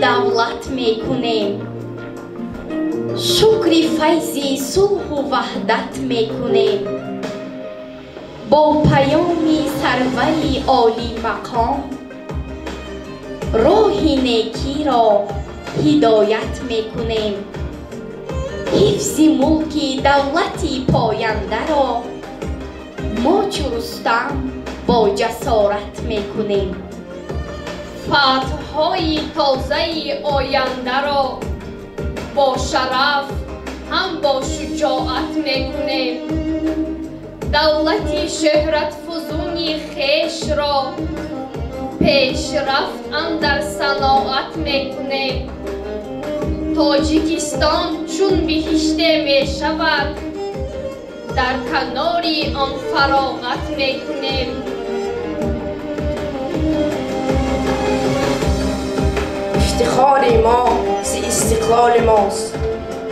دولت میکنیم، شکری فیضی صلح و وحدت میکنیم. با پیامی سروری عالی مقام راه نیکی را هدایت میکنیم. حفظ ملک دولتی پاینده را ما چو رستم با جسارت میکنیم. فتح‌های تازه آینده را با شرف هم با شجاعت میکنیم. دولتی شهرت فزونی خیش را پیشرفت اندر صناعت میکنیم. تاجیکستان چون بهشته می شود در کناری آن فراغت میکنیم. افتخار ما ز استقلال ماست،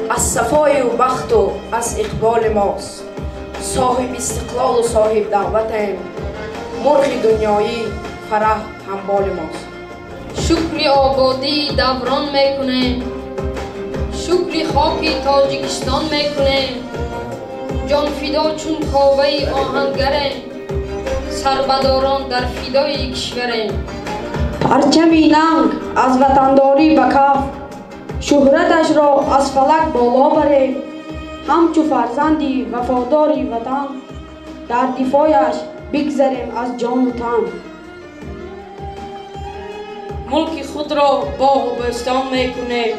از صفای و بخت و از اقبال ماست. صاحب استقلال و صاحب دولتیم، مرغ دنیایی فرح همبال ماست. شکر آبادی دوران میکنیم، شکر خاک تاجیکستان میکنیم. جان فدا چون کاوه آهنگریم، سربداران در فدای کشوریم. پرچمی ننگ از وطنداری به کف، شهرتش را از فلک بالا بریم. همچو فرزندی وفاداری وطن، در دفاعش بگذریم از جان و تن. ملک خود را باغ و بستان میکنیم،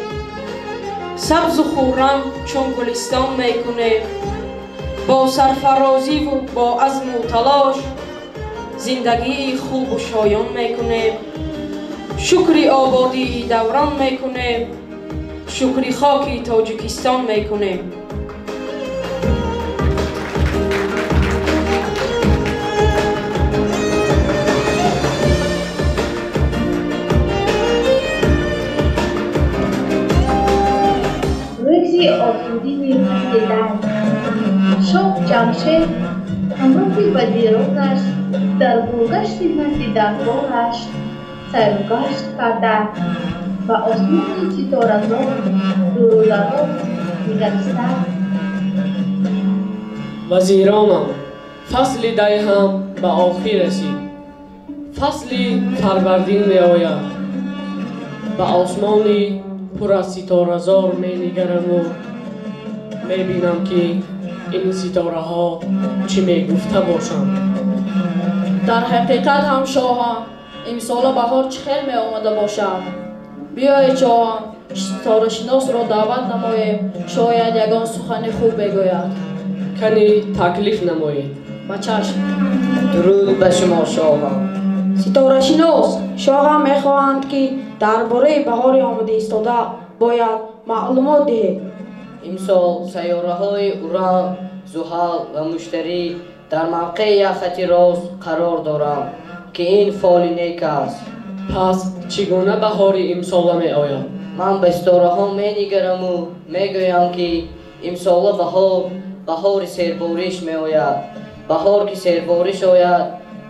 سبز و خورم چون گلستان میکنیم. با سرفرازی و با عزم و تلاش زندگی خوب و شایان میکنیم. شکر آبادی دوران میکنیم، شکر خاک تاجیکستان میکنیم. روزی آسودی رسیدن، شاه جمشید همراه وزیرانش در گذشت نزد دربارش سیرگشت کرده و آسمان ستارگان دور و دراز نگریستند. وزیرانم، فصل دی هم به آخر رسید. فصلی فروردین می آید. به آسمانی پر از ستاره‌زار می نگرم و می بینم که این ستاره ها چی می گفته باشند. در حقیقت هم شاهان امسال بهار چه خیلی می آمده باشد. بیایید شاهان ستاره شناس را دعوت نماییم، شاید یگان سخن خوب بگوید. کنی تکلیف نمایید. با چشم. درود به شما شاهان. ستاره شناس، شاهان میخواهند که درباره بهار آمده ایستاده باید معلومات دهید. امسال سیاره های اوران، زحل و مشتری در موقع یک خط راست قرار دارند که این فال نیک است. پس چگونه بهار امسال می آید؟ من به ستاره ها می نگرم و می گویم که امسال بهار سیربارش می آید. بهار که سیربارش آید،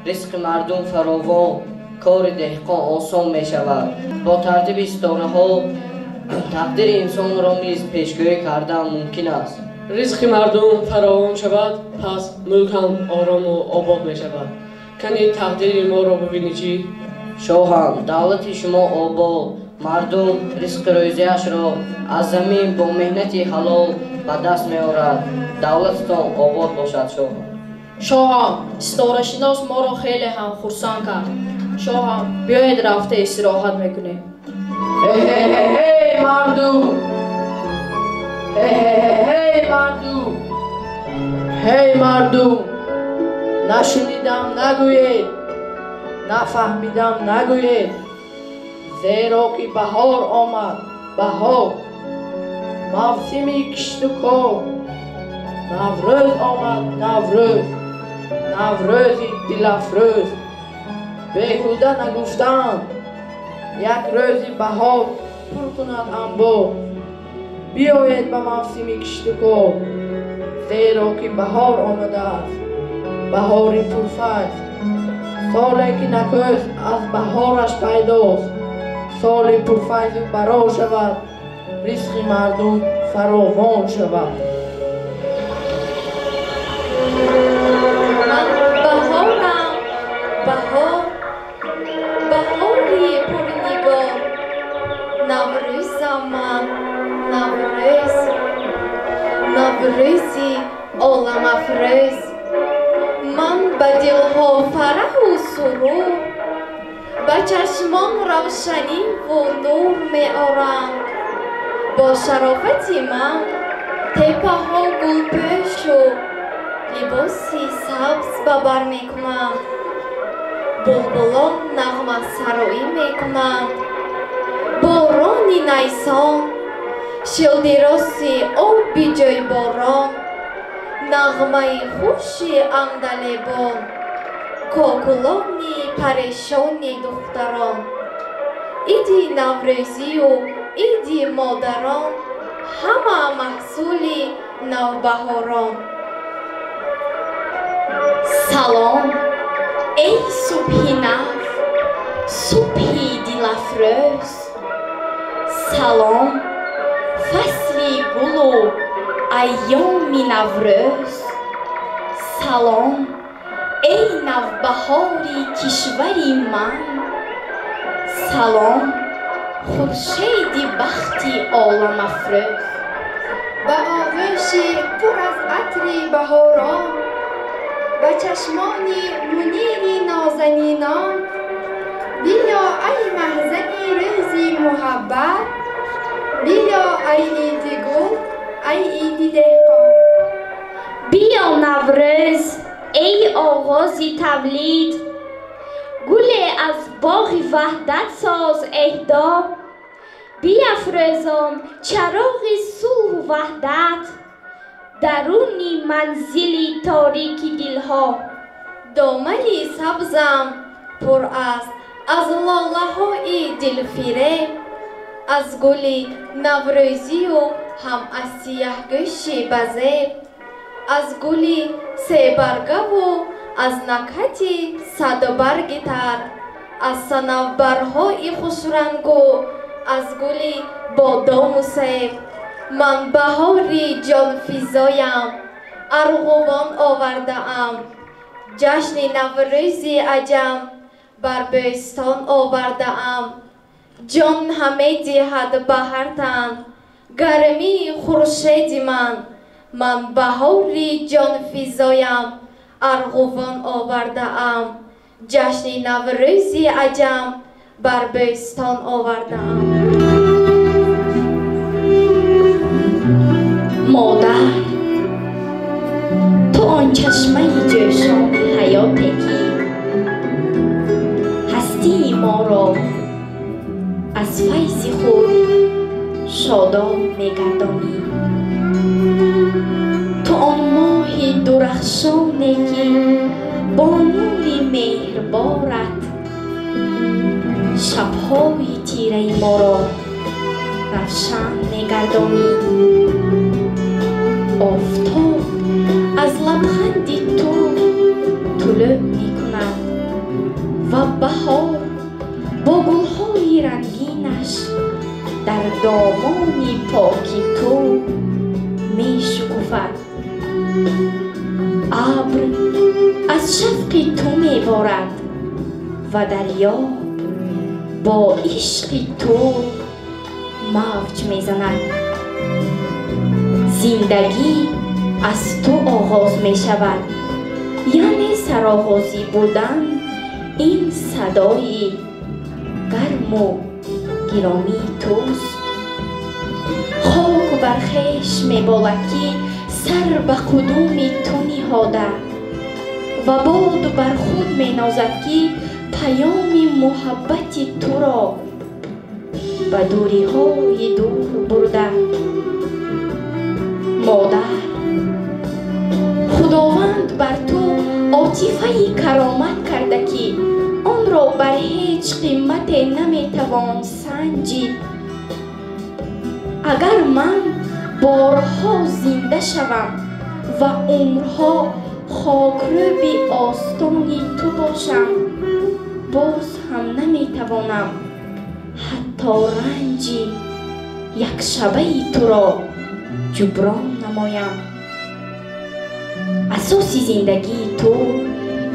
رزق مردم فراوان، کار دهقان آسان می شود. با ترتیب ستاره ها تقدیر انسان را نیز پیشگویی کردن ممکن است. رزق مردم فراوان شود، پس ملک هم آرام و آباد می شود. کنی تقدیر ما را ببینی چی؟ شاهان، دولت شما آباد، مردم رزق روزیش را از زمین با مهنت حلال به دست می آورد. دولتتان آباد باشد شاهان. شاهان، ستاره شناس ما را خیلی هم خرسند کرد. شاهان، بیایید رفته استراحت میکنیم. هی مردم، هی مردم، هی مردم، نشنیدم نگویید، نفهمیدم نگویید، زیرا که بهار آمد. بهار موسمی کشت و کار. نوروز آمد. نوروز، نوروزی دل افروز. بیهوده نگفتند یک روزی بهار پر کند انبار. بیایید به موسمی کشت و کار، زیرا که بهار آمده است. بهاری پرفیض، سالی که نخست از بهارش پیداست. سال پرفیض و برا شود، رزق مردم فراوان شود. من بهارم، بهاری پرنگار، نوروزم من، نوروزی عالم افروز. من به دلها فرح و سرور، به چشمان روشنی و نور می آرم. با شرافتی من تپه ها گل پوش و لباسی سبز به بر می کنند. بلبلان نغمه سرایی می کنند. بارانی نیسان، شلدراسی آب بی جای باران، نغمه خوشی اندلیبان، کاکلانی پریشانی دختران. ایدی نوروزی و ایدی مادران، همه محصولی نوبهاران. سلام ای صبحی نو، صبحی دلافروز. سلام فصلی گل و ایام نوروز. سلام ای نوبهاری کشوری من. سلام خورشید بختی عالم افروز. به آغوشی پر از عطر بهاران، به چشمانی منیری نازنینان. بیا ای محزنی روزی محبت، بیا ای عید گل، ای عید دهقان. بیا نوروز ای آغازی تولید، گل از باغ وحدت ساز اهدا. بیافروزان چراغ صلح و وحدت، درونی منزلی تاریکی دلها. دامنی سبزم پر از لاله های دلفریب، از گلی نوروزی و هم از سیاه گوشی بزیب، از گلی سه برگه و از نکهتی صد برگی تر، از صنوبرهای خوشرنگ و از گلی بادام و سیب. من بهاری جان فزایم، ارغوان آورده ام. جشن نوروزی عجم بر بستان آورده ام. جان همه دهد بهر تن، گرمی خورشید من. من بهاری جان فزایم، ارغوان آورده ام. جشن نوروزی عجم بر بستان آورده ام. مادر، تو آن چشمه جوشان حیاتی که هستی ما را از فیض خود شاداب می‌گردانی. تو آن ماه درخشانی که با نور مهربانت شب‌های تیره ما را روشن می‌گردانی. آفتاب از لبخند تو طلوع می‌کند و بهار با گل‌های رنگینش در دامان پاکی تو می‌شکفد. ابر از شفق تو می‌بارد و دریا با عشق تو موج می‌زند. زندگی از تو آغاز می شود، یعنی سرآغازی بودن این صدای گرم و گرامی توست. خاک بر خویش می بالد که سر به قدوم تو نهاده و باد بر خود می نازد که پیام محبت تو را به دوری های دور برده. مادر، خداوند بر تو عاطفه کرامت کرده که آن را بر هیچ قیمت نمیتوان سنجید. اگر من بارها زنده شوم و عمرها خاکروب آستان تو باشم، باز هم نمیتوانم حتی تا رنجی یک شبه تو را جبران نمایم. اساس زندگی تو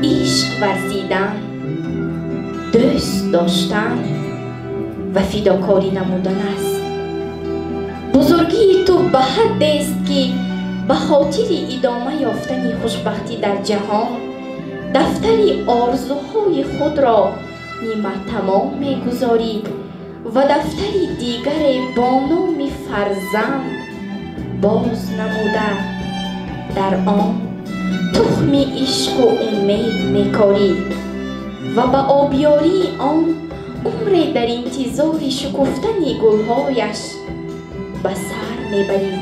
عشق ورزیدن، دوست داشتن و فداکاری نمودن است. بزرگی تو به حد است که به خاطر ادامه یافتن خوشبختی در جهان دفتر آرزوهای خود را نیمه تمام می‌گذاری و دفتر دیگر با نام فرزند باز نموده در آن تخم عشق و امید می‌کاری و به آبیاری آن عمر در انتظار شکفتن گلهایش به سر میبری.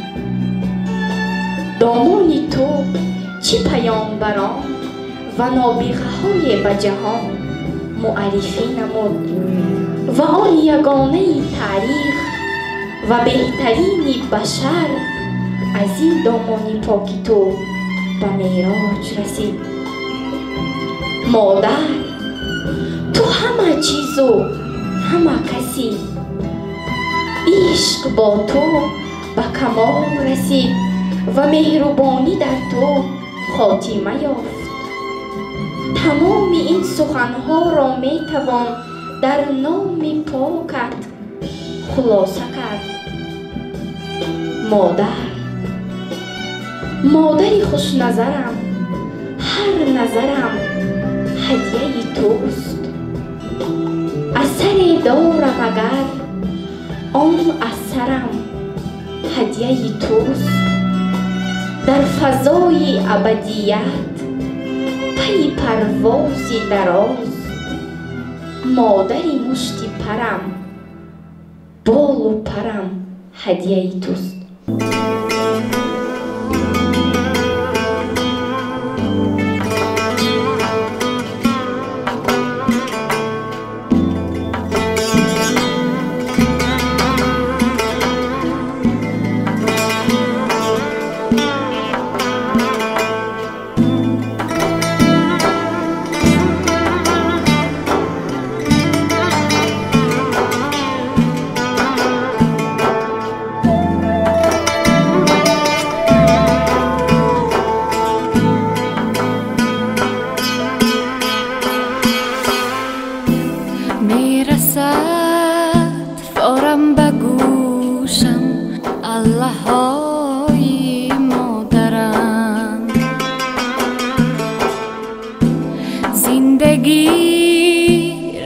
دامان تو چه پیامبران و نابغه های به جهان معرفی نمود و آن یگانه تاریخ و بهترین بشر از این دامان پاک تو به معراج رسید. مادر، تو همه چیز و همه کسی، عشق با تو به کمال رسید و مهربانی در تو خاتمه یافت. تمام این سخنها را می توان در نام پاکت خلاصه کرد. مادری خوش نظرم، هر نظرم هدیه توست. اثر دارم اگر آن اثرم هدیه توست. در فضای ابدیت پی پروازی دراز، مادری مشتی پرم، بال و پرم هدیه توست.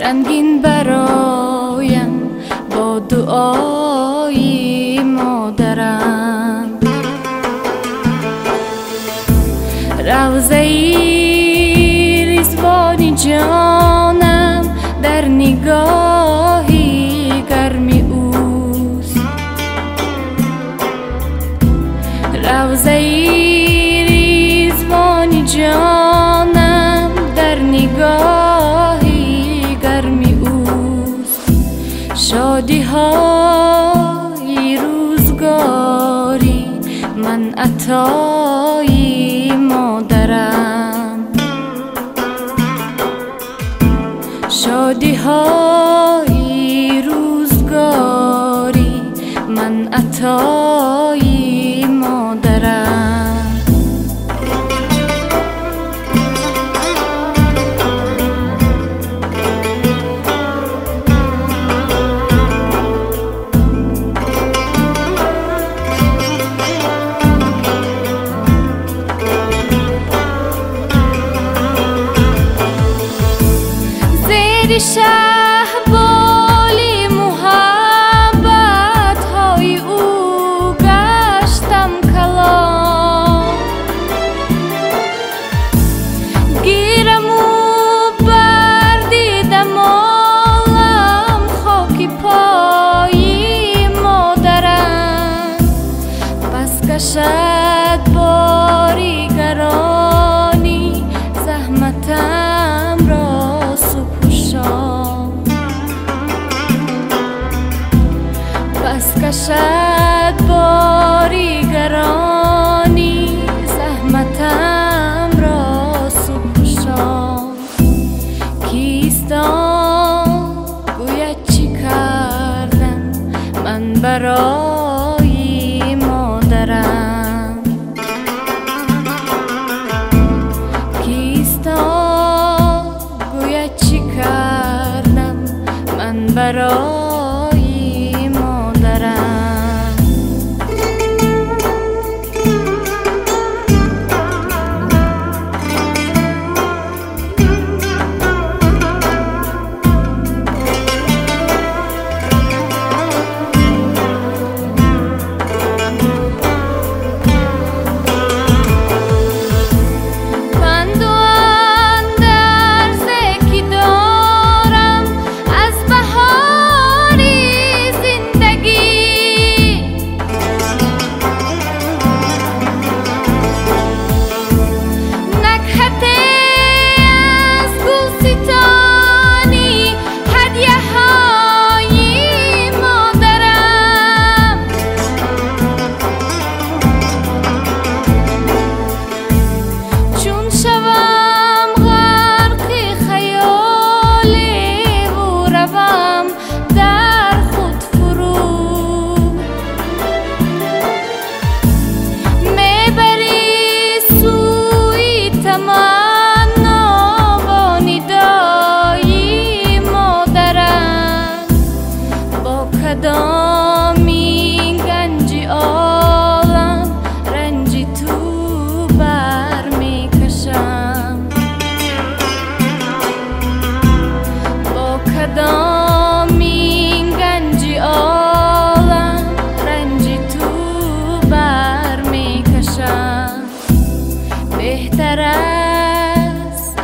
رنگین برایم با دعای مادرم، روضه رضوانی جانم در نگاهی گرمی اوست. روضه رضوانی جانم در نگاهی گرمی اوست. شادی های روزگاری من عطای مادرم، شادی های روزگاری من عطای مادرم. شهبالی محبت های او گشتم کلام، گیرم و بردیدم عالم خاکی پای مادرم. پس کشد باری گرانی زحمتم را پس کشد باری گرانی زحمتم را صبح و شام. کیستان گوید چی کرد من برای مادرم کیستا گوید چی کردم من برای مادرم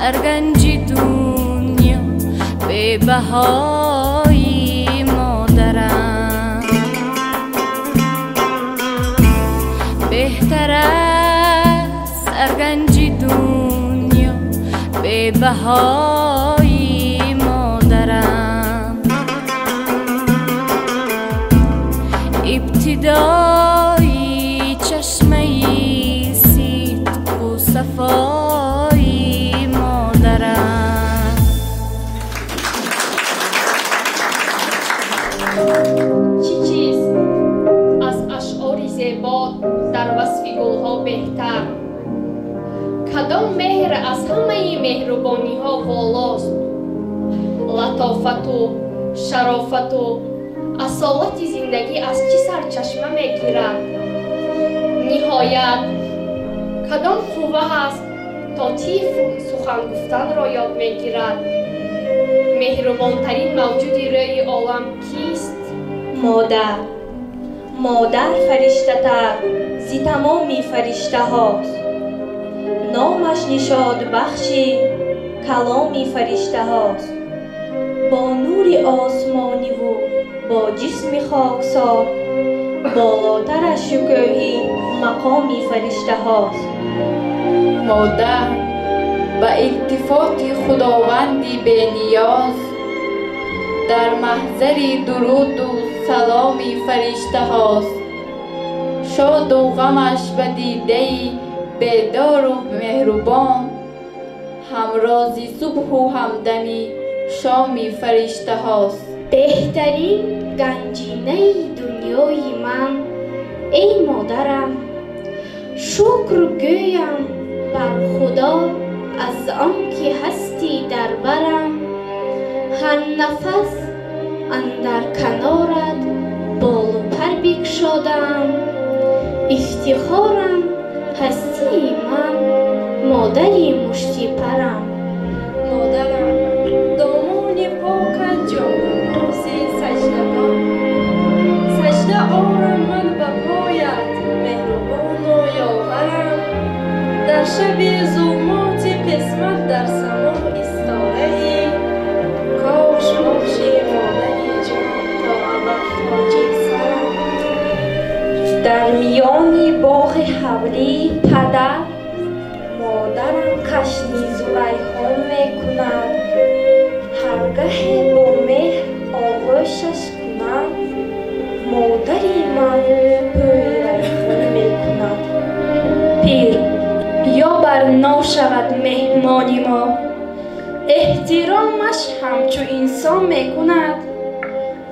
ارگنج دنیا به بهای مادرم بهتر است ارگنج دنیا به بهای مادرم ابتدای چشمه صدق و صفا چی چیز از اشعار زیبا در وصف گلها بهتر کدام مهر از همه مهربانی ها والاست لطافت و شرافت و اصالت زندگی از چه سرچشمه میگیرد نهایت کدام قوه است تا طیف سخن گفتن را یاد میگیرد مهربانترین موجودی روی عالم کیست؟ مادر فرشته تر زی تمامی فرشته هاست نامش نشاد بخشی کلامی فرشته هاست با نور آسمانی و با جسم خاکسار بالاتر از شکوهی مقامی فرشته هاست مادر به التفات خداوندی به نیاز در محضر درود و سلامی فرشته هاست شاد و غمش به دیده بیدار و مهربان همرازی صبح و همدمی شامی فرشته هاست بهترین گنجینه دنیای من ای مادرم شکر گویم بر خدا از آنکه هستی در برم هر نفس اندر کنارت بال و پر بگشادم افتخارم هستی من مادری مشتی پرم مادرم دامان پاکت جانبازی سجدگان سجده آرم من به پایت مهربان و یاورم در شب ظلمات قسمت در سما استاره کاش باشی مادری جان تا ابد تاج سرم در میان باغ حولی پدر مادرم کشنی زلیخا میکند هرگاه با مهر آغوشش کنم مادری من پوی ریحان میکند پیر یا بر نو شود مهمانی ما احترامش همچو انسان میکند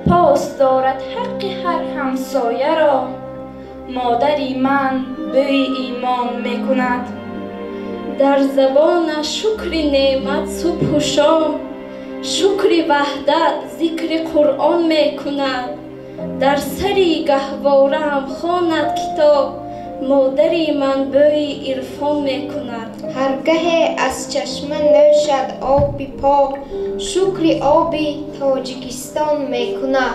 پاس پاس دارد حق هر همسایه را. مادری من بوی ایمان می کند، در زبان شکر نعمت صبح و شام. شکر وحدت ذکر قرآن می کند، در سری گهواره هم خواند کتاب. مادری من بوی عرفان می کند. هرگاه از چشمه نوشد آب پاک، شکر آب تاجیکستان می کند.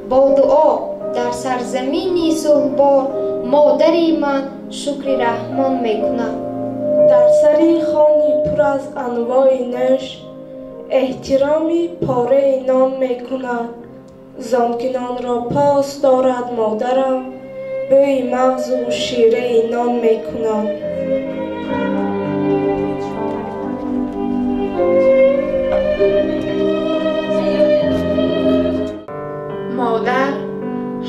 با دعا در سرزمینی صلحبار، مادری من شکر رحمان می کند. در سری خانی پر از انواع نوش، احترامی پاره نان می کند. زانکه نان را پاس دارد مادرم، بوی مغز و شیره نان می کند. مادر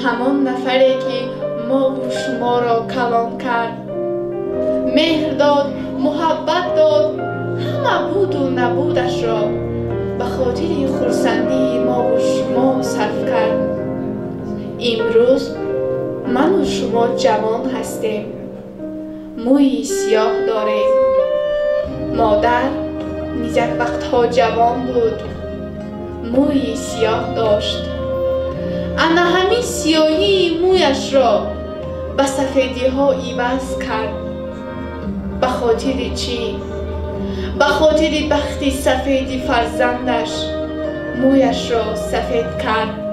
همان نفری که ما و شما را کلان کرد، مهر داد، محبت داد، همه بود و نبودش را به خاطر خرسندی ما و شما صرف کرد. امروز من و شما جوان هستیم، موی سیاه داریم. مادر نیز یک وقتها جوان بود، موی سیاه داشت. انا همین سیاهی مویش را به سفیدی ها عوض کرد. به خاطر چی؟ به خاطر بخت سفید فرزندش مویش را سفید کرد.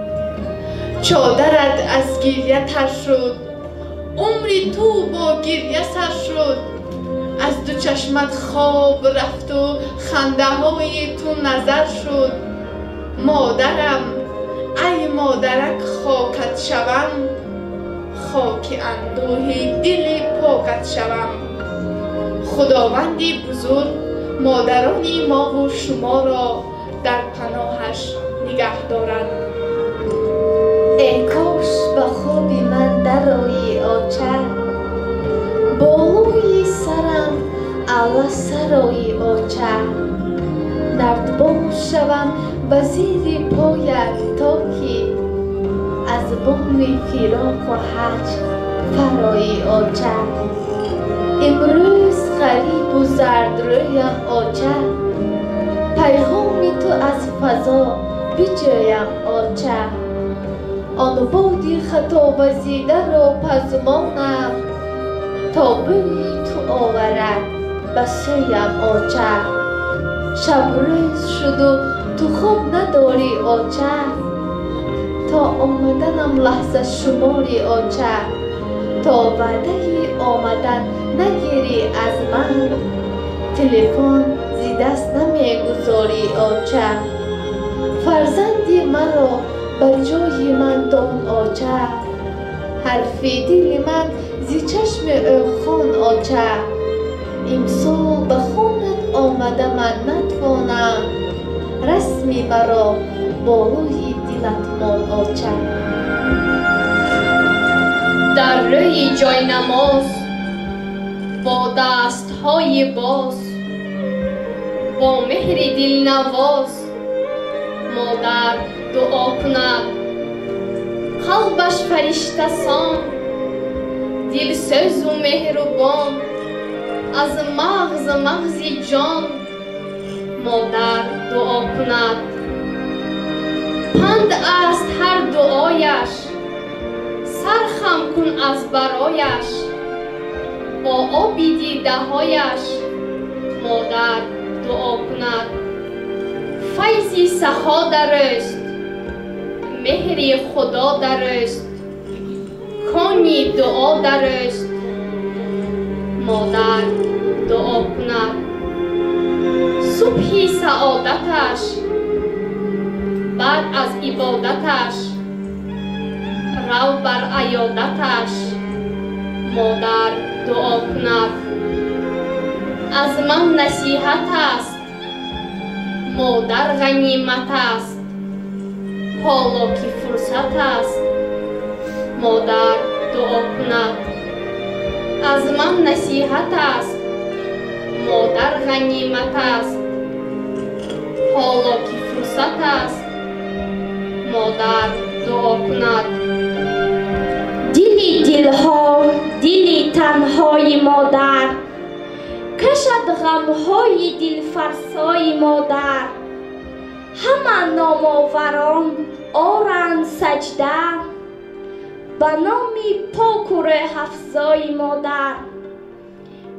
چادرت از گریه تر شد، عمری تو با گریه سر شد. از دو چشمت خواب رفت و خنده های تو نظر شد. مادرم ای مادرک خاکت شوم، خاک اندوه دل پاکت شوم. خداوندی بزرگ مادران ما و شما را در پناهش نگه دارد. ای کاش به خواب من درآیی آچر، بالای سرم اعلی سرای آچر. نردبان شوم به زیر پایت تا که از بام فراق و حج فرای آچر. امروز غریب و زردرویم آچر، پیغامی تو از فضا بجویم آچر. آن بادی خطا وزیده را پزمانم، تا بوی تو آورد به سویم آچر. شب روز شد و تو خواب نداری آچر، تا آمدنم لحظه شماری آچر. تا وعده آمدن نگیری از من، تلفن زی دست نمیگذاری آچر. فرزندی مرا بر جای من دان آچر، حرف دل من زی چشم او خوان آچر. امسال به خانت آمده من نتوانم، رسمی مرا بالای دلت مان آچر. در روی جای نماز با دستهای باز، با مهر دل نواز مادر دعا کند. قلبش فرشته سان، دل سوز و مهربان، از مغز جان مادر دعا کند. پند است هر دعایش، سرخم کن از برایش. با آب دیده هایش مادر دعا کند. فیضی سخا درست، مهری خدا درست، کانی دعا درست مادر دعا کند. صبحی سعادتش بعد از عبادتش، رو بر عیادتش مادر دعا کند. از من نصیحت است، مادر غنیمت است. حالا که فرصت است مادر دعا کند. از من نصیحت است، مادر غنیمت است. حالا که فرصت است مادر دعا کند. دلی دلها، دلی تنهای مادر، کشد غمهای دلفرسای مادر. همه نامآوران آرند سجده به نام پاک و روح افزای مادر.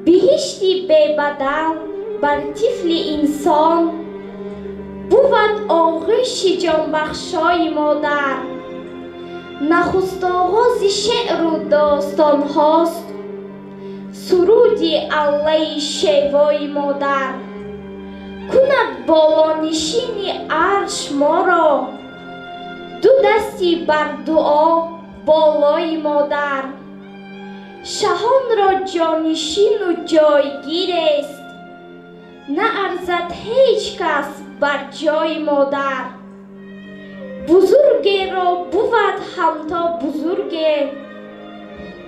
بهشتی بی‌بدل بر طفل انسان بود آغوش جانبخشای مادر. نخست آغاز شعر و داستان هاست سرود الله شیوای مادر. کند بالانشین عرش ما را دو دستی بر دعا بالای مادر. شهان را جانشین و جایگیر است نه ارزد هیچ کس بر جای مادر. بزرگ را بود همتا بزرگ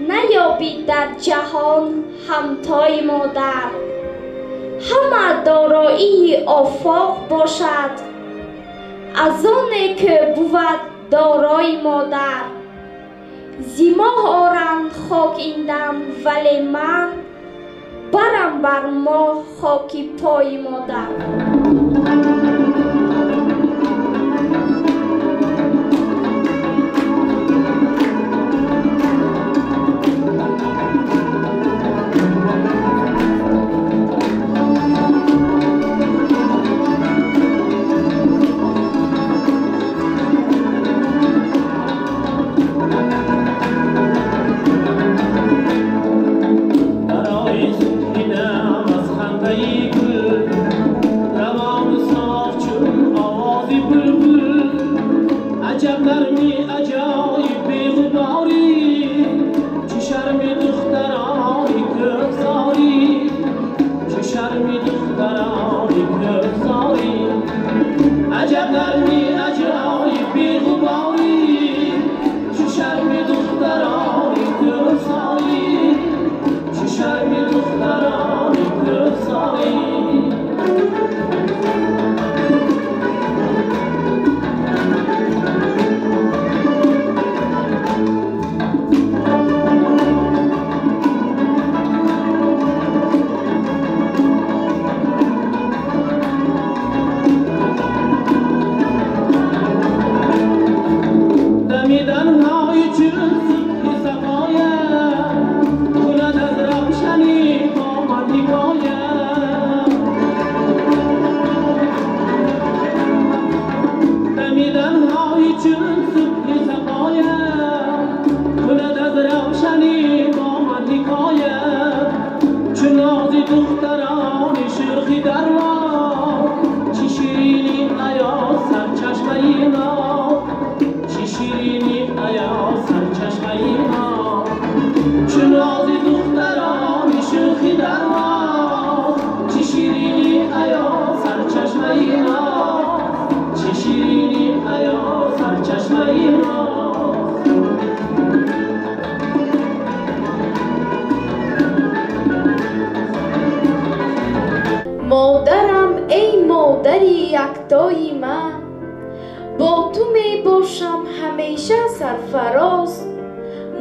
نیابید در جهان همتای مادر. همه دارایی آفاق باشد از آن که بود دارای مادر. زیماه آرند خاک این دم ولی من برم بر ما خاکی پای مادر. مادرم ای مادری یکتای من، با تو می باشم همیشه سرفراز.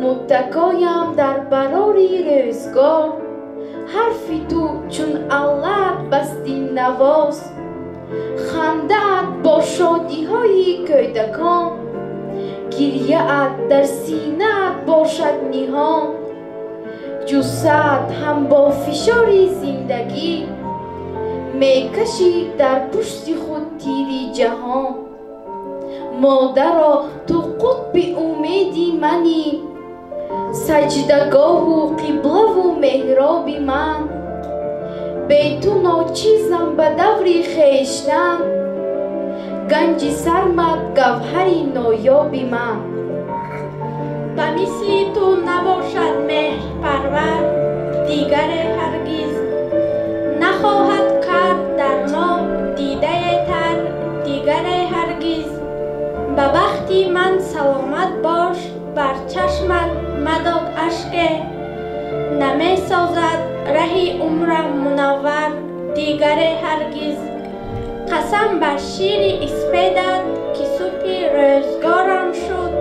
متکایم در براری روزگار، حرفی تو چون الله بستی نواز. خنده‌ات با شادی های کودکان، گریه‌ات در سینه‌ات باشد نهان. جثه‌ات هم با فشار زندگی، میکشی در پشت خود تیری جهان. مادرا تو قطب امیدی منی، سجدگاه و قبله و محراب من. بی تو ناچیزم به دور خویشتن، گنج سرمت گوهری نایاب من. به مثل تو نباشد مهر پرور، دیگر هرگز نخواهد کرد در ما دیده تر دیگر هرگز. به بختی من سلامت باش، بر چشمت مداد اشک. نمی سازد ره عمرم منور دیگر هرگز. قسم بر شیر اسپیدت که سوپی روزگارم شد،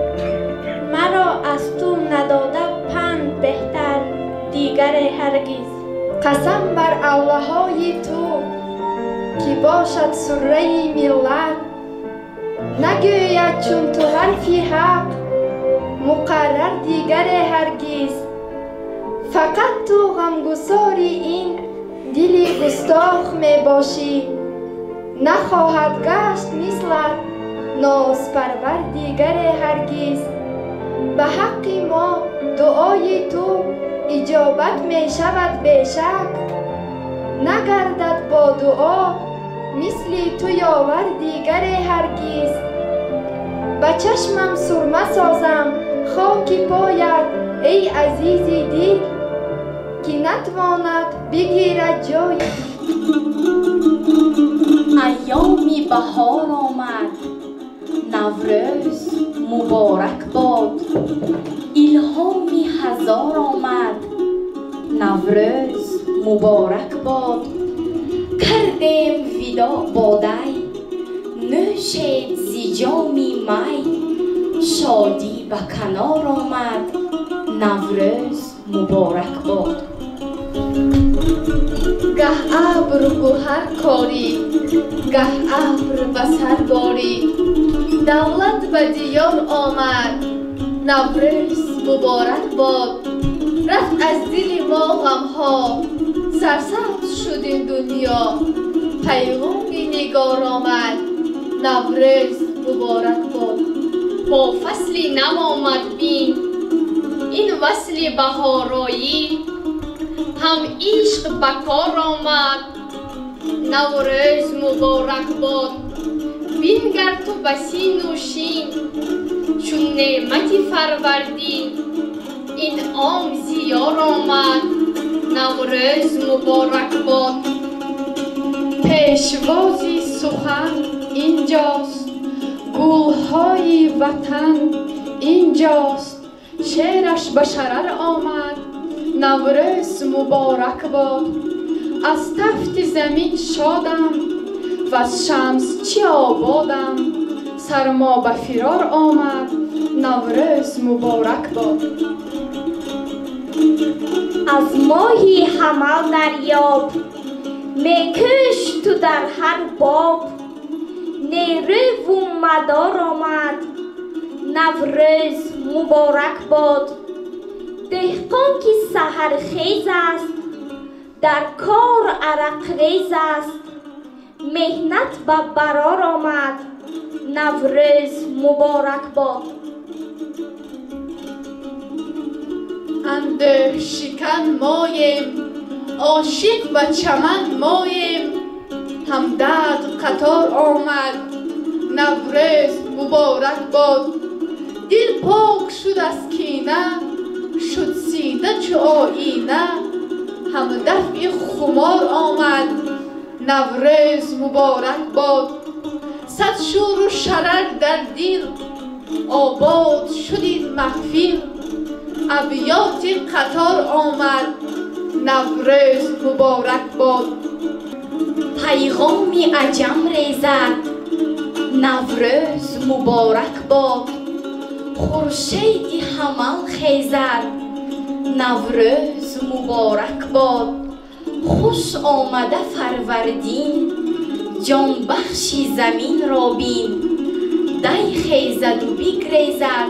قسم بر الله‌های تو که باشد سره ملت، نگوید چون تو حرفی حق مقرر دیگر هرگز. فقط تو غمگساری این دل گستاخ می باشی، نخواهد گشت مثلت ناز پرور دیگر هرگز. به حق ما دعای تو اجابت می شود بیشک، نگردد با دعا مثل تو یاور دیگر هرگز. به چشمم سرمه سازم خاک پایت ای عزیز دل، که نتواند بگیرد جای. ایامی بهار آمد، نوروز مبارک باد. الهامی هزار آمد، نوروز مبارک باد. کردیم ودا با دی، نوشید ز جامی می. شادی به کنار آمد، نوروز مبارک باد. گه ابر گوهر کاری، گه ابر به سر باری. دولت به دیار آمد، نوروز مبارک باد. رفت از دل ما غمها، سرسبز شد این دنیا. پیغامی نگار آمد، نوروز مبارک باد. با فصلی نو آمد بین، این وصل بهارایی. هم عشق به کار آمد، نوروز مبارک باد. بینگر تو بسی نوشین، چون نعمتی فروردین. این عام زیار آمد، نوروز مبارک باد. پیشوازی سخن اینجاست، گلهای وطن اینجاست. شعرش به شرر آمد، نوروز مبارک باد. از تفت زمین شادم و از شمس چی آبادم. سرما به فرار آمد، نوروز مبارک باد. از ماهی حمل دریاب، میکش تو در هر باب. نیرو و مدار آمد، نوروز مبارک باد. دهقان که سحرخیز است، در کار عرق ریز است. مهنت به برار آمد، نوروز مبارک باد. انده شکن مایم، عاشق به چمن مایم. همدرد قطار آمد، نوروز مبارک باد. دل پاک شد از کینه، شد سینه چو آیینه. هم دفع خمار آمد، نوروز مبارک باد. صد شور و شرر در دل، آباد شد این محفل. ابیات قطار آمد، نوروز مبارک باد. پیغامی عجم ریزد، نوروز مبارک باد. خورشید حمل خیزد، نوروز مبارک باد. خوش آمده فروردین، جان بخشی زمین را بین. دی خیزد و بگریزد،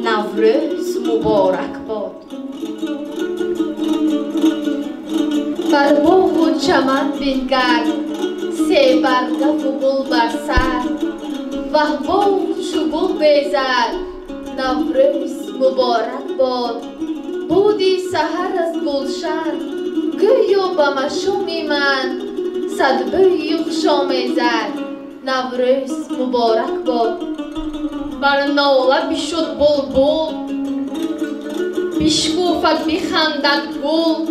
نوروز مبارک باد. بر باغ و چمن بنگر، سه برگه و گل بر سر. وه باغ چو گل بیزد، نوروز مبارک باد. بودی سحر از گلشن، گویا به مشوم من. صد بوی خوش آمیزد، نوروز مبارک باد. بر ناله بشد بلبل، بشکوفد بخندد گل.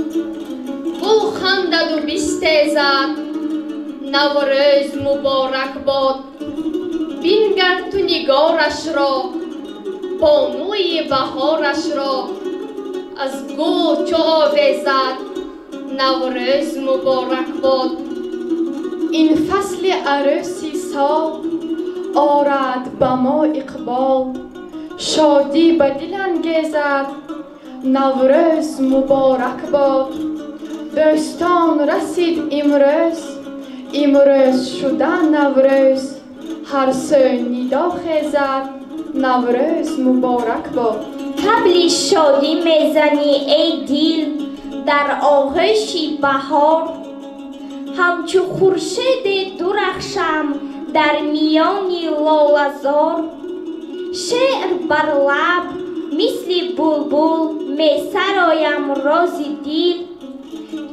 گل خندد و بستیزد، نوروز مبارک باد. بینگر تو نگارش را، بانوی بهارش را. از گل چو آویزد، نوروز مبارک باد. این فصل عروسی سال، آرد به ما اقبال. شادی به دل انگیزد، نوروز مبارک باد. بستان رسید امروز شده نوروز، هر سو ندا خیزد نوروز مبارک باد. طبل شادی میزنی ای دل در آغوش بهار، همچو خورشید درخشم در میان لاله‌زار. شعر بر لب مثل بلبل می سرایم راز دل،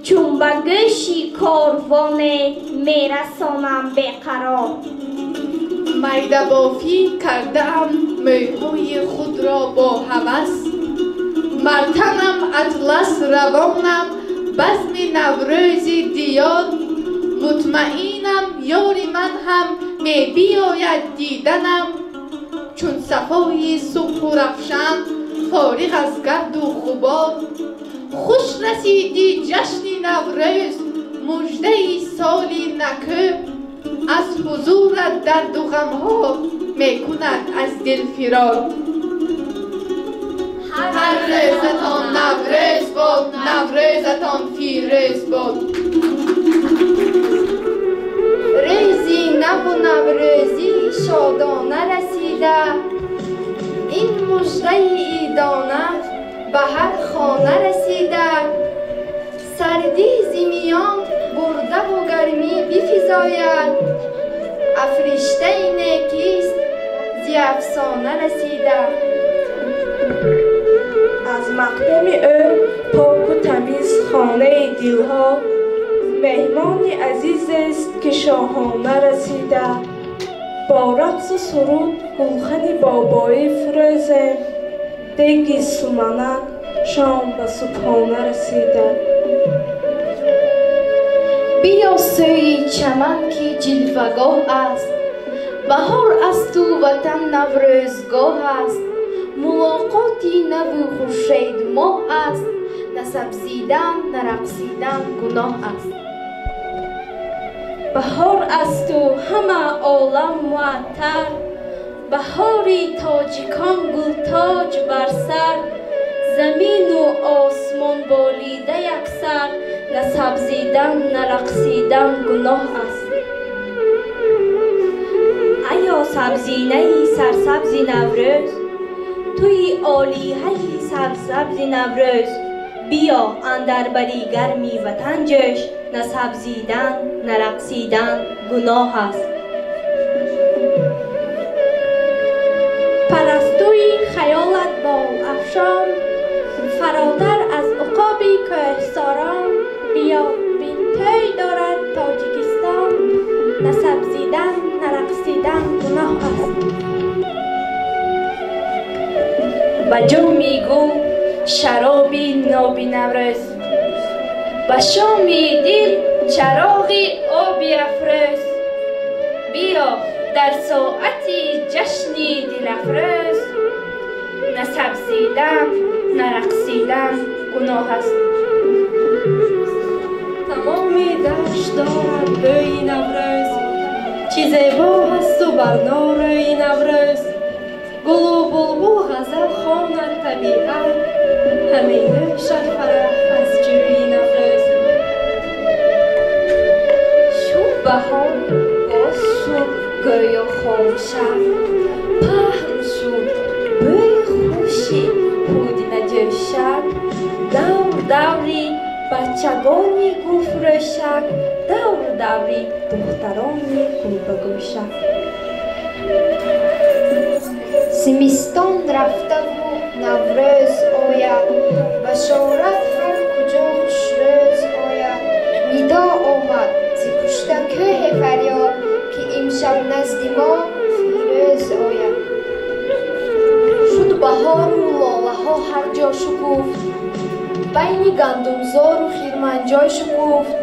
چون به گوش کاروانه می رسانم بقرار. میده بافی کردم موهای خود را با هوس، مرتنم اطلس روانم بزم نوروز دیار. مطمئنم یار من هم می بیاید دیدنم، چون صفای صبح و رفشن فارغ از گرد و غبار. خوش رسیدی جشن نوروز مژده سالی نکو، از حضورت درد و غمها می کند از دل فرار. هر روزتان نوروز باد، نوروزتان فیروز باد. روزی نو و نوروزی شادانه رسیده، این مژده عیدانه به هر خانه رسیده. سردی زمیان برده و گرمی بفزاید، افریشته نیکیست زی افسانه رسیده. از مقدم او پاک و تمیز خانه دلها، مهمان عزیز است که شاهانه رسیده. با رقص و سرود گلخن بابایی فروزه، دیگی سمنک شام به صبحانه رسیده. بیا سوی چمن که جلوه‌گاه است، بهار است و وطن نوروزگاه است. ملاقاتی نو و خورشید ماه است، نه سبزیدن نه رقصیدن گناه است. بهار است و همه عالم معطر، بهاری تاجیکان گلتاج بر سر. زمین و آسمان بالیده یکسر، نه سبزیدن نه رقصیدن گناه است. ایا سبزینه سرسبزی نوروز، توی عالیه سرسبز نوروز. بیا اندر بری گرمی وطن جوش، نه سبزیدن نه رقصیدن گناه است. پرستوی خیالت بال افشان، فراتر از عقاب کوهساران. بیا بین توی دارد تاجیکستان، نه سبزیدن نه رقصیدن گناه است. به جامی گل شرابی نابی نوروز، به شامی دل چراغی آبی افروز. بیا در ساعتی جشنی دل افروز، نه سبزیدن نه رقصیدن گناه است. تمامی دشت دارد بوی نوروز، چه زیبا هست و برناروی نوروز. گل و بلبل غزل خواند طبیعت، همه نوشد فرح از جوی نوروز. شد بهار باز شد گویا خام شد، پهن شد بوی خوشی پودینه جوشد. دور دوری بچگانی گل فروشد، دور دوری دخترانی گل بگوشد. زمستان رفته و نوروز آید، بشارت هر کجا خوشروز آید. ندا آمد ز پشت کوه فریاد، که امشب نزد ما فیروز آید. شد بهار و لاله ها هر جا شکوفت، بین گندمزار و خیرمنجای شکوفت.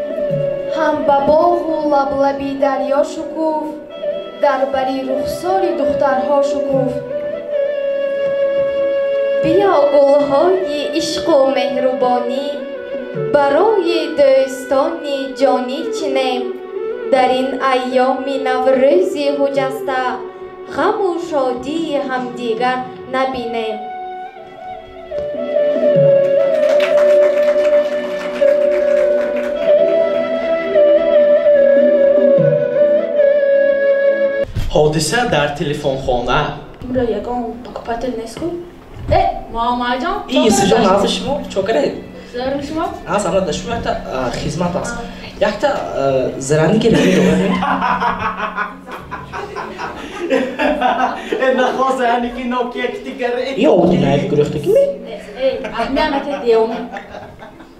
هم به باغ و لبلبی دریا شکوفت، در بری رخسار دخترها شکوفت. بیا گلهای عشق و مهربانی، برای دوستان جانی چینیم. در این ایام نوروز خجسته، غم و شادی همدیگر نبینیم. حادثه در تلفن خانه. برو یکم پاکپاتل نسکو. محمد جان. این سجان از شما چوکره. زرم شما؟ از آن داشتم یک تا خدمت است. یک تا زرانی که می‌دونی. نخواست زرانی که نوکیه کتی کرده. یا اون نه گرفته کی؟ احمد دیوم.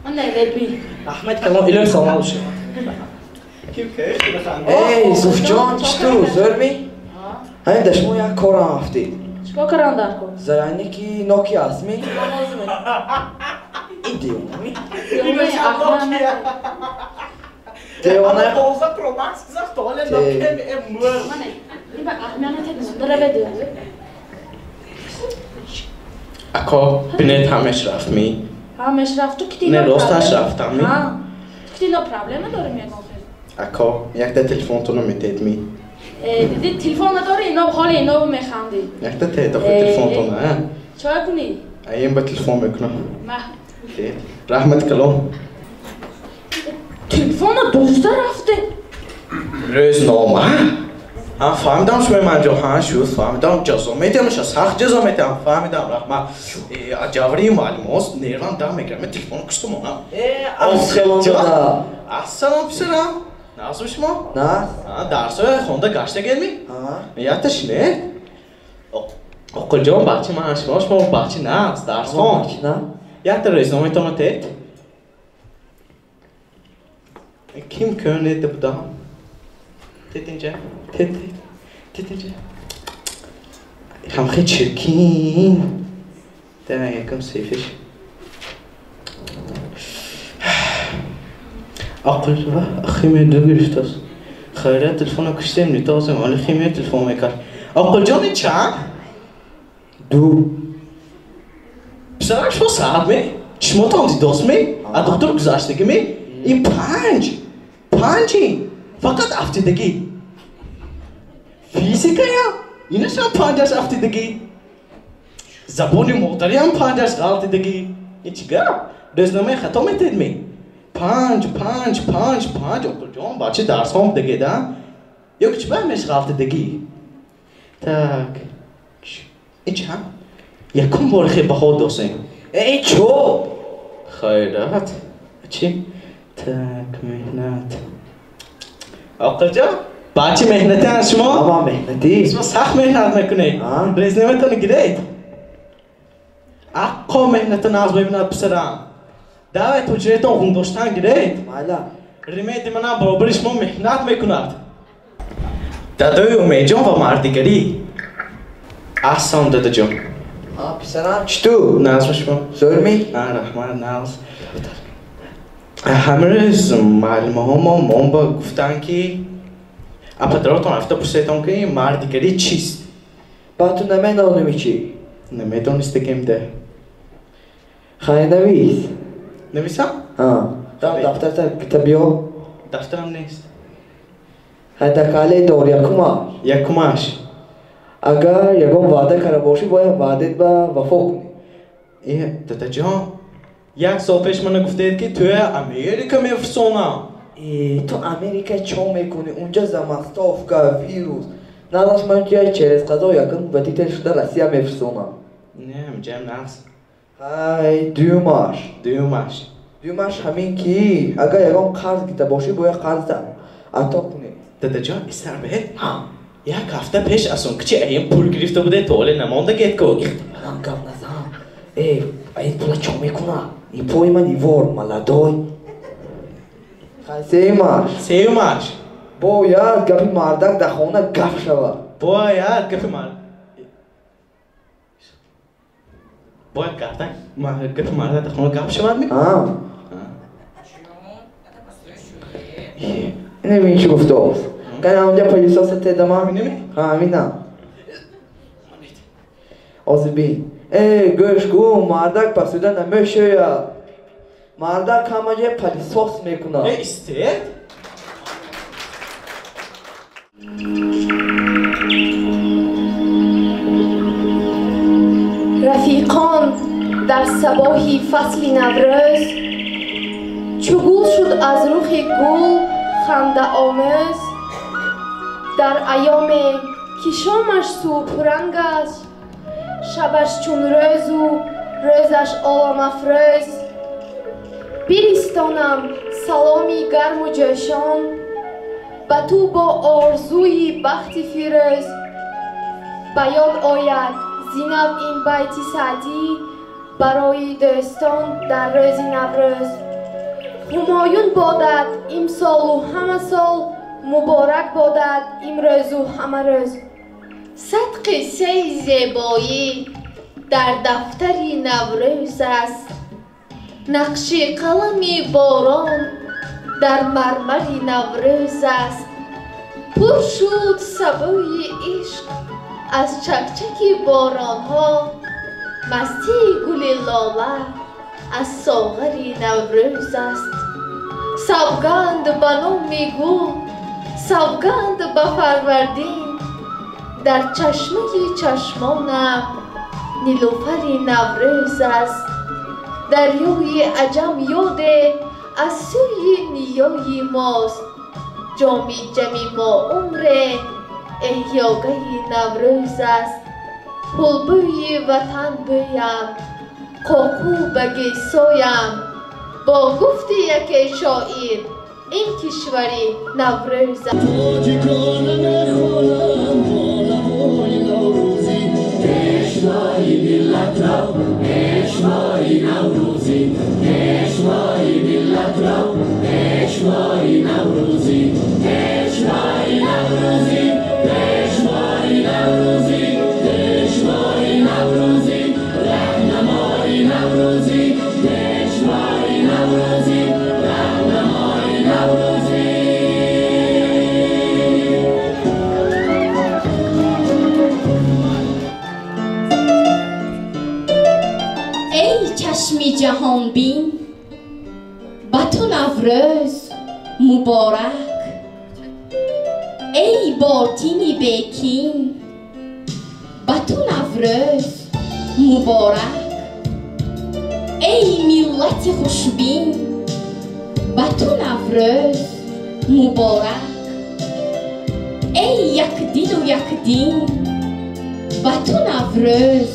من نبی. احمد کلام ایلان سلام شد. ای یوسف جان چطور زرمی؟ همین دشمو یک کار رفتی. چیکار کردن در کار؟ زرانی که نوکی است می؟ این دیوانه دیوانه بازا پروماکس زخت حالا نوکی امور این با احمد داره بده. اکا بینت همش رفت می؟ همش رفت تو کتی نه راستش رفتم می؟ کتی نو پرابلم داره میگم. اکا یک تا تلفن تو نمیتید می؟ دیدی تلفن نداره اینا حال اینا میخندی. یک تا تید آخه تلفن تو نه؟ چای کنی؟ ایم با تلفن میکنم. ما. رحمت کلام. تلفن دوست رفته. روزنامه. هم فهمیدم شما منجا ها شد فهمیدم جزا میدمش از حق جزا میدم فهمیدم رحمت جوری معلومات نیران دام میگیرم تلفن کشتم اونم. السلام جدا. السلام پسرم. نازم شما؟ نه. درسای خونده گشته گلمی؟ یادش نه؟ اقل جان بچه من شما بچه نه درس خون. نه. یاد روزنامه تو متید؟ کیم کنه دبدام؟ تیت اینجا؟ تیت اینجا؟ هم خیلی چرکین ده یکم سیفش اقل و خیمه دو گرفت است خیره تلفن کشتیم نیتازم ولی خیمه تلفن میکرد اقل جانی چند؟ دو پسرک شما ساعت می؟ چشما تانزی دوست می؟ از دکتر گذاشتگی می؟ این پنجی فقط هفتیدگی فیزیکا یا؟ اینش هم 5 هفتیدگی زبون مقداری هم 5 هفتیدگی این چیگه؟ روزنامه خطا میتید می؟ 5 اقل جان بچه درس هم دگه ده یا کچه بهمش هفتیدگی تک این چه هم؟ یکم بارخی بخواد دوستیم این چو؟ خیرات چی؟ تک مهنت اقل جان بچه مهنتی هست شما؟ آما مهنتی شما سخت مهنت میکنی روزنامه تو نگیرید اقا مهنت ناز ببیند پسرم دعوت حجرتون خون داشتن گیرید مالا ریمیدی منم برابر شما مهنت میکند دادای امید جان و مردگری احسان دادا جان پسرم چطور؟ ناز شما زرمی؟ رحمان ناز همه روز معلمه ها ما با گفتن که اپدراتون افتا پرسیدم که مردگری چیست؟ با تو نمیدونمی چی؟ نمیدونسته کم ده خیلی نویس نویسم؟ دفتر تا کتابیو؟ دفترم نیست حتی کاله دور یکماش اگر یکم وعده کرده باشی باید وعدت با وفا کنی دادا جان یک سال پیش من گفتید که توی امریکا میفرسونم تو امریکا چو میکنی اونجا زمستافکا ویروس نداشت من که چرس قضا یکم ودیتر شده رسیه میفرسونم نه جمع نفس های دیوماش همین کی اگر یکم قرض گیته باشی باید قرض عطا کنی دادا جان استر بهت؟ یک هفته پیش از اون کچه این پول گرفته بوده طول نمانده گید کن اختبارم گفت نزم این پولا چو میکنه این پوی من ایوار ملدای سیماش باید گفی مردک در خونه گف شود باید گفی مردک گفی مردک در خونه گف شود می؟ اینه بین چی گفته است کنه اونجا پلیسا سته دمار نمی؟ همینم آزبین گوش گو مردک پسوده نمیشه یا مردک همه جه پلیساس میکنه استید؟ رفیقان در صباحی فصل نوروز چو گل شد از رخ گل خنده آمیز در ایام که شامش صبح رنگ است، شبش چون روز و روزش عالم افروز. بریستانم سلامی گرم و جوشان به تو با آرزوی بخت فیروز. به یاد آید زینب این بیت سعدی برای دوستان در روز نوروز. همایون بادد امسال و همه سال، مبارک بادد امروز و همه روز. صد قصه زیبایی در دفتری نوروز است، نقش قلم باران در مرمر نوروز است. پر شد سبوی عشق از چکچک باران ها، مستی گل لاله از ساغر نوروز است. سوگند به نام گل، سوگند به فروردین، در چشمه چشمانم نیلوفر نوروز است. دریای عجم یاد از سوی نیای ماست، جامی جمی ما عمر احیاگه نوروز است. بلبوی وطن بویم، کاکو بگی سویم، با گفت یک شاعر این کشوری نوروز است. پیشوای ملت را، پیشوای نوروزی، پیشوای ملت را، پیشوای نوروزی، پیشوای نوروزی، پیشوای نوروزی، پیشوای نوروزی، راهنمای نوروزی، پیشوای نوروزی، راهنمای نوروزی. چشمی جهان بین به تو نوروز مبارک. ای باطینی بیکین به تو نوروز مبارک. ای ملت خوشبین به تو نوروز مبارک. ای یک دین و یک دین به تو نوروز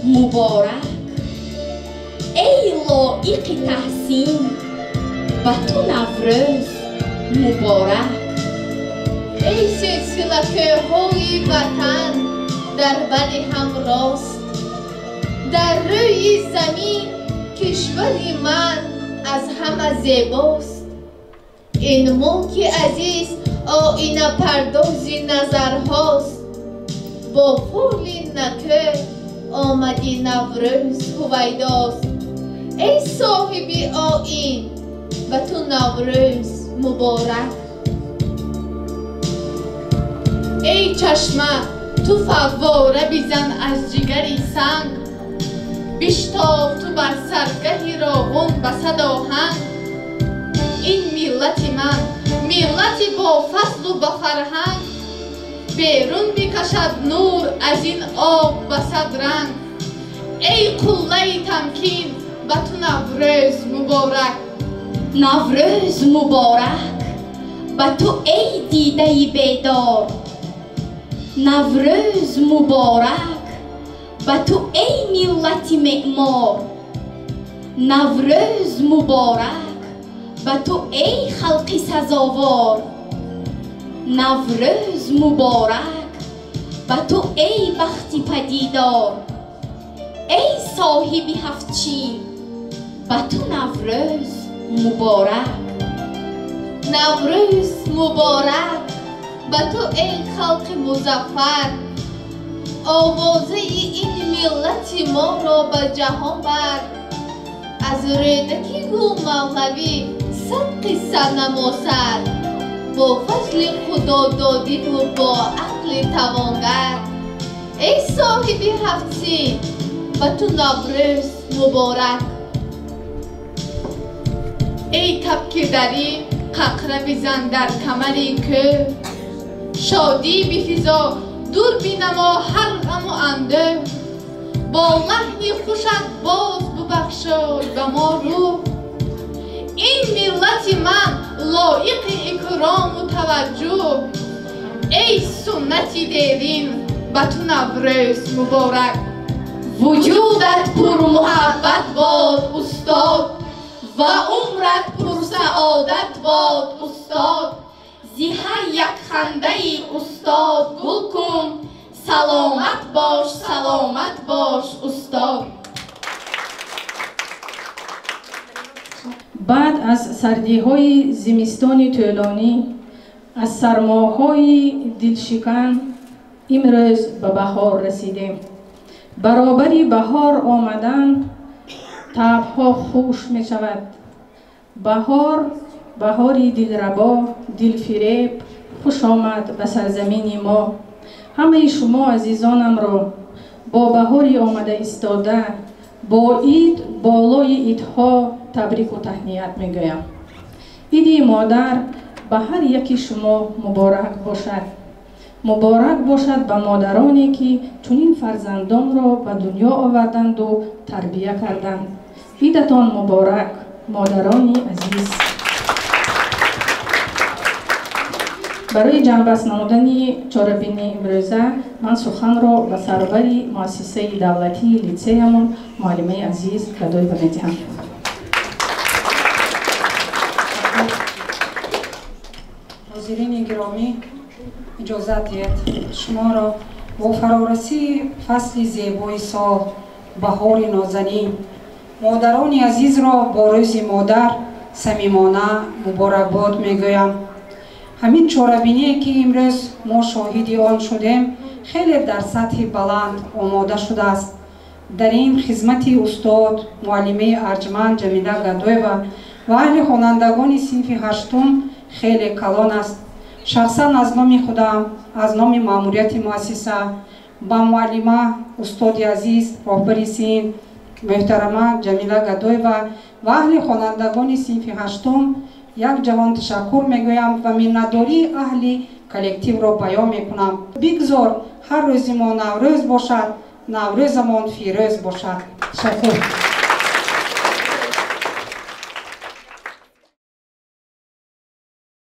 مبارک. ای لایق تحسین به تو نوروز مبارک. ای سلسله های وطن در بر هم راست، در روی زمین کشوری من از همه زیباست. این ملک عزیز آینه پردازی نظرهاست، با فول نکه آمدی نوروز هویداست. ای صاحب آیین به تو نوروز مبارک. ای چشمه تو فواره بزن از جگری سنگ، بشتاب تو بر سرگه راغون به صد آهنگ. این ملت من ملتی با فضل و با فرهنگ، بیرون میکشد نور از این آب به صد رنگ. ای قله تمکین به تو نوروز مبارک. نوروز مبارک به تو ای دیده بیدار. نوروز مبارک به تو ای ملت معمار. نوروز مبارک به تو ای خلق سزاوار. نوروز مبارک به تو ای بخت پدیدار. ای صاحب هفت چین به تو نوروز مبارک. نوروز مبارک به تو ای خلق مظفر، آوازه این ملت ما را به جهان بر. از ریدکی گو مولوی صد قصه نماسد، با فضل خدا دادی و با عقل توانگر. ای صاحب هفت سین به تو نوروز مبارک. ای کپک دری ققره بزن در کمری که، شادی بفزا دور بینما هر غم و انده. با لحنی خوشت باز ببخشای به ما رو. این ملت من لایق اکرام و توجه، ای سنتی دیرین به تو نوروز مبارک. وجودت پر محبت باد استاد و عمرت پر سعادت باد استاد. زی هر یک خنده ای استاد گل کن، سلامت باش استاد. بعد از سردی‌های زمستان طولانی، از سرماهای دلشکن، امروز به بهار رسیدیم. برابری بهار آمدن طبع‌ها خوش می شود. بهاری دلربا، دلفریب، خوش آمد به سرزمین ما. همه شما عزیزانم را با بهاری آمده ایستاده با عید بالای عیدها تبریک و تهنیت می گویم. عید مادر به هر یکی شما مبارک باشد. مبارک باشد به مادرانی که چنین فرزندان را به دنیا آوردند و تربیت کردند. عیدتان مبارک مادرانی عزیز. برای جنبش نمودن چهاربینی امروزه من سخن را به سرور مؤسسه دولتی لیسه‌مون معلمه عزیز کدوی می‌دهم. حاضرین گرامی، اجازه دهید شما را با فرارسی فصل زیبای سال بهار نازنین مادران عزیز را با روز مادر صمیمانه مبارکباد میگویم. همین چهاربینی که امروز ما شاهد آن شدیم خیلی در سطح بلند آماده شده است. در این خدمت استاد معلمه ارجمند جمیله گدویوا و اهل خوانندگان صنف هشتم خیلی کلان است. شخصا از نام خودم، از نام ماموریت مؤسسه با معلمه استاد عزیز راهبر صنف محترمه جمیله گدویوا و اهل خوانندگان صنف هشتم یک جوان تشکر میگویم و منتداری اهل کلکتیو را بیان میکنم. بگذار هر روز ما نوروز باشد، نوروزمان فیروز باشد. تشکر.